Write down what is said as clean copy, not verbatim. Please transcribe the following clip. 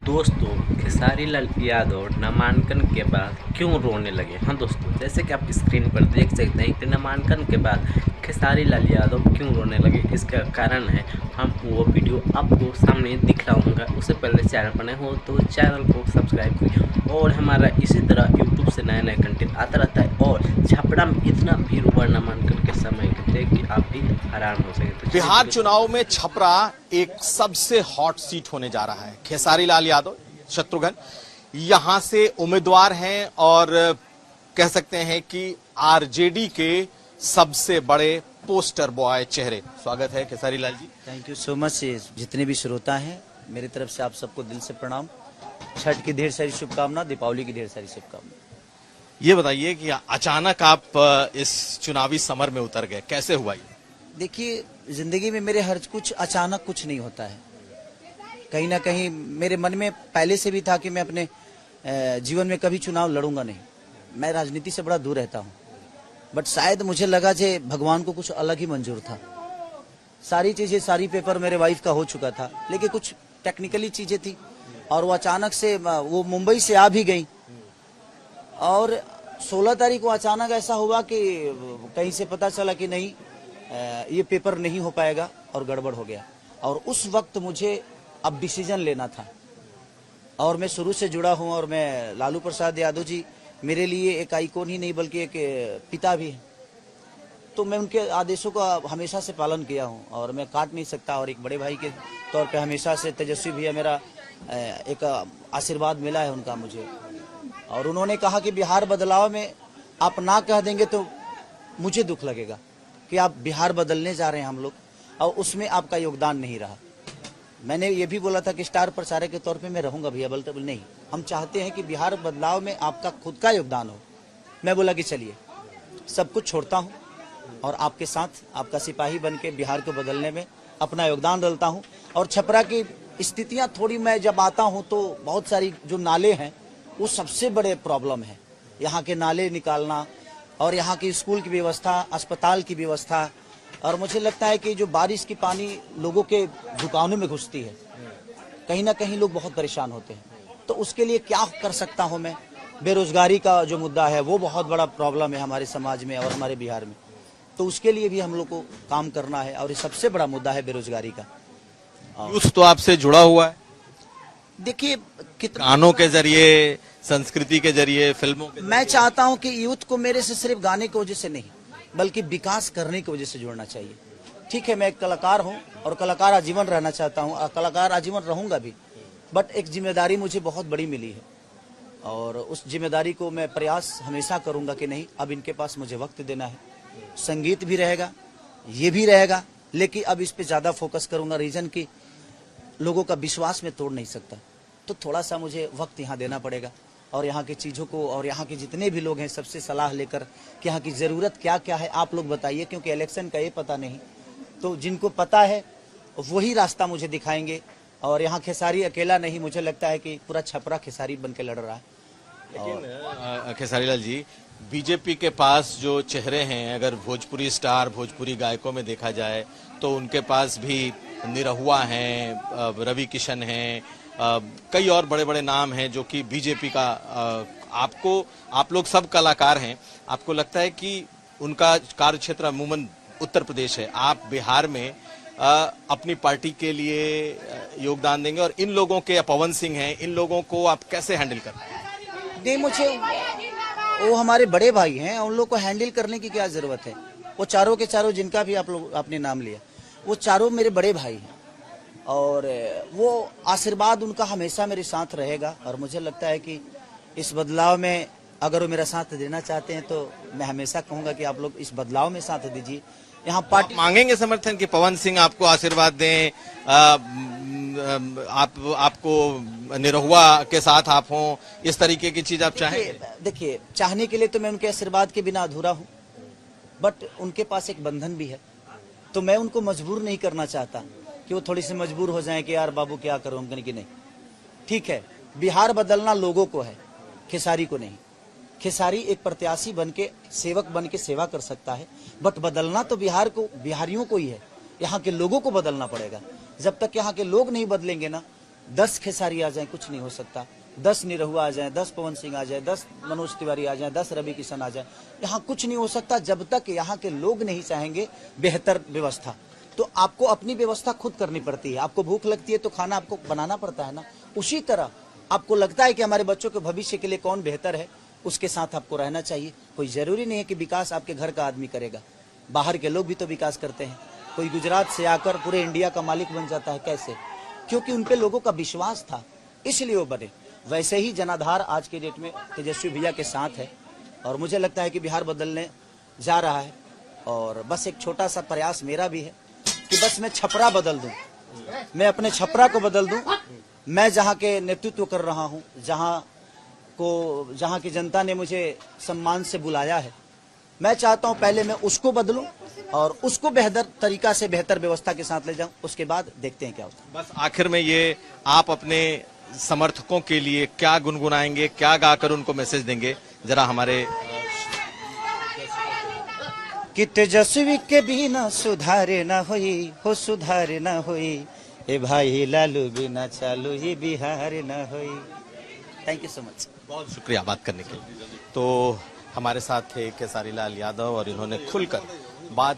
दोस्तों, खेसारी लाल यादव नामांकन के बाद क्यों रोने लगे। हाँ दोस्तों, जैसे कि आप स्क्रीन पर देख सकते हैं कि नामांकन के बाद खेसारी लाल यादव क्यों रोने लगे, इसका कारण है हम वो वीडियो आपको सामने दिखलाऊंगा। उससे पहले चैनल पर नए हो तो चैनल को सब्सक्राइब करिए और हमारा इसी तरह यूट्यूब से नया नया कंटेंट आता रहता है। और छपरा में इतना भीड़ हुआ नामांकन के समय देख के आप भी हैरान हो सके। बिहार चुनाव में छपरा एक सबसे हॉट सीट होने जा रहा है। खेसारी लाल यादव शत्रुघ्न यहां से उम्मीदवार हैं और कह सकते हैं कि आरजेडी के सबसे बड़े पोस्टर बॉय चेहरे। स्वागत है Khesari Lal ji. Thank you so much. जितने भी श्रोता हैं मेरी तरफ से आप सबको दिल से प्रणाम। छठ की ढेर सारी शुभकामना, दीपावली की ढेर सारी शुभकामना। ये बताइए कि अचानक आप इस चुनावी समर में उतर गए, कैसे हुआ ये? देखिए, जिंदगी में मेरे हर कुछ अचानक कुछ नहीं होता है। कहीं ना कहीं मेरे मन में पहले से भी था कि मैं अपने जीवन में कभी चुनाव लड़ूंगा नहीं। मैं राजनीति से बड़ा दूर रहता हूं, बट शायद मुझे लगा कि भगवान को कुछ अलग ही मंजूर था। सारी चीजें, सारी पेपर मेरे वाइफ का हो चुका था, लेकिन कुछ टेक्निकली चीजें थी और वो अचानक से वो मुंबई से आ भी गई। और 16 तारीख को अचानक ऐसा हुआ कि कहीं से पता चला कि नहीं, ये पेपर नहीं हो पाएगा और गड़बड़ हो गया। और उस वक्त मुझे अब डिसीजन लेना था और मैं शुरू से जुड़ा हूं और मैं लालू प्रसाद यादव जी मेरे लिए एक आइकॉन ही नहीं बल्कि एक पिता भी हैं। तो मैं उनके आदेशों का हमेशा से पालन किया हूं और मैं काट नहीं सकता। और एक बड़े भाई के तौर पे हमेशा से तेजस्वी भैया मेरा एक आशीर्वाद मिला है उनका मुझे। और उन्होंने कहा कि बिहार बदलाव में आप ना कह देंगे तो मुझे दुख लगेगा कि आप बिहार बदलने जा रहे हैं हम लोग, और उसमें आपका योगदान नहीं रहा। मैंने ये भी बोला था कि स्टार प्रचारक के तौर पे मैं रहूंगा भैया, बोलते नहीं, हम चाहते हैं कि बिहार बदलाव में आपका खुद का योगदान हो। मैं बोला कि चलिए सब कुछ छोड़ता हूं और आपके साथ आपका सिपाही बन के बिहार को बदलने में अपना योगदान डालता हूं। और छपरा की स्थितियां थोड़ी, मैं जब आता हूं तो बहुत सारी जो नाले हैं वो सबसे बड़े प्रॉब्लम है। यहाँ के नाले निकालना और यहाँ की स्कूल की व्यवस्था, अस्पताल की व्यवस्था। और मुझे लगता है कि जो बारिश की पानी लोगों के दुकानों में घुसती है, कहीं ना कहीं लोग बहुत परेशान होते हैं। तो उसके लिए क्या कर सकता हूं मैं? बेरोजगारी का जो मुद्दा है वो बहुत बड़ा प्रॉब्लम है हमारे समाज में और हमारे बिहार में। तो उसके लिए भी हम लोग को काम करना है और ये सबसे बड़ा मुद्दा है बेरोजगारी का। यूथ तो आपसे जुड़ा हुआ है, देखिए गानों के जरिए, संस्कृति के जरिए, फिल्मों के मैं चाहता हूं कि यूथ को मेरे से सिर्फ गाने की वजह से नहीं बल्कि विकास करने की वजह से जोड़ना चाहिए। ठीक है, मैं एक कलाकार हूं और कलाकार आजीवन रहना चाहता हूं और कलाकार आजीवन रहूंगा भी, बट एक जिम्मेदारी मुझे बहुत बड़ी मिली है और उस जिम्मेदारी को मैं प्रयास हमेशा करूंगा कि नहीं, अब इनके पास मुझे वक्त देना है। संगीत भी रहेगा, ये भी रहेगा, लेकिन अब इस पे ज्यादा फोकस करूंगा। रीजन की लोगों का विश्वास में तोड़ नहीं सकता, तो थोड़ा सा मुझे वक्त यहाँ देना पड़ेगा और यहाँ की चीज़ों को और यहाँ के जितने भी लोग हैं सबसे सलाह लेकर कि यहाँ की ज़रूरत क्या क्या है आप लोग बताइए, क्योंकि इलेक्शन का ये पता नहीं। तो जिनको पता है वही रास्ता मुझे दिखाएंगे। और यहाँ खेसारी अकेला नहीं, मुझे लगता है कि पूरा छपरा खेसारी बन के लड़ रहा है। लेकिन खेसारी लाल जी, बीजेपी के पास जो चेहरे हैं, अगर भोजपुरी स्टार, भोजपुरी गायकों में देखा जाए तो उनके पास भी निरहुआ हैं, रवि किशन हैं, कई और बड़े बड़े नाम हैं जो कि बीजेपी का। आप लोग सब कलाकार हैं, आपको लगता है कि उनका कार्य क्षेत्र अमूमन उत्तर प्रदेश है, आप बिहार में अपनी पार्टी के लिए योगदान देंगे? और इन लोगों के, पवन सिंह हैं, इन लोगों को आप कैसे हैंडल करते हैं? नहीं, मुझे वो हमारे बड़े भाई हैं, उन लोग को हैंडल करने की क्या जरूरत है। वो चारों के चारों जिनका भी आप लोग आपने नाम लिया, वो चारों मेरे बड़े भाई हैं और वो आशीर्वाद उनका हमेशा मेरे साथ रहेगा। और मुझे लगता है कि इस बदलाव में अगर वो मेरा साथ देना चाहते हैं तो मैं हमेशा कहूंगा कि आप लोग इस बदलाव में साथ दीजिए। यहाँ पार्टी मांगेंगे समर्थन कि पवन सिंह आपको आशीर्वाद दें, आपको निरहुआ के साथ आप हों, इस तरीके की चीज आप चाहेंगे? देखिए, चाहने के लिए तो मैं उनके आशीर्वाद के बिना अधूरा हूँ, बट उनके पास एक बंधन भी है, तो मैं उनको मजबूर नहीं करना चाहता कि वो थोड़ी सी मजबूर हो जाएं कि यार बाबू क्या करूं, कि नहीं। ठीक है, बिहार बदलना लोगों को है, खेसारी को नहीं। खेसारी एक प्रत्याशी बन के, सेवक बन के सेवा कर सकता है, बट बदलना तो बिहार को, बिहारियों को ही है। यहाँ के लोगों को बदलना पड़ेगा। जब तक यहाँ के लोग नहीं बदलेंगे ना, 10 खेसारी आ जाए कुछ नहीं हो सकता, 10 निरहुआ आ जाए, 10 पवन सिंह आ जाए, 10 मनोज तिवारी आ जाए, 10 रवि किशन आ जाए, यहाँ कुछ नहीं हो सकता जब तक यहाँ के लोग नहीं चाहेंगे बेहतर व्यवस्था। तो आपको अपनी व्यवस्था खुद करनी पड़ती है। आपको भूख लगती है तो खाना आपको बनाना पड़ता है ना। उसी तरह आपको लगता है कि हमारे बच्चों के भविष्य के लिए कौन बेहतर है, उसके साथ आपको रहना चाहिए। कोई जरूरी नहीं है कि विकास आपके घर का आदमी करेगा, बाहर के लोग भी तो विकास करते हैं। कोई गुजरात से आकर पूरे इंडिया का मालिक बन जाता है, कैसे? क्योंकि उन पे लोगों का विश्वास था, इसलिए वो बने। वैसे ही जनाधार आज के डेट में तेजस्वी भैया के साथ है और मुझे लगता है कि बिहार बदलने जा रहा है। और बस एक छोटा सा प्रयास मेरा भी है कि बस मैं छपरा बदल दूं, मैं अपने छपरा को बदल दूं। मैं जहां के नेतृत्व कर रहा हूं, जहां की जनता ने मुझे सम्मान से बुलाया है, मैं चाहता हूं पहले मैं उसको बदलूं और उसको बेहतर तरीका से बेहतर व्यवस्था के साथ ले जाऊं, उसके बाद देखते हैं क्या होता है। बस आखिर में ये आप अपने समर्थकों के लिए क्या गुनगुनाएंगे, क्या गाकर उनको मैसेज देंगे, जरा हमारे कि तेजस्वी के बिना सुधारे न होई, हो सुधारे न होई, ए भाई लालू बिना चालू ही बिहार न होई। थैंक यू सो मच, बहुत शुक्रिया बात करने के लिए। तो हमारे साथ थे खेसारी लाल यादव और इन्होंने खुलकर बात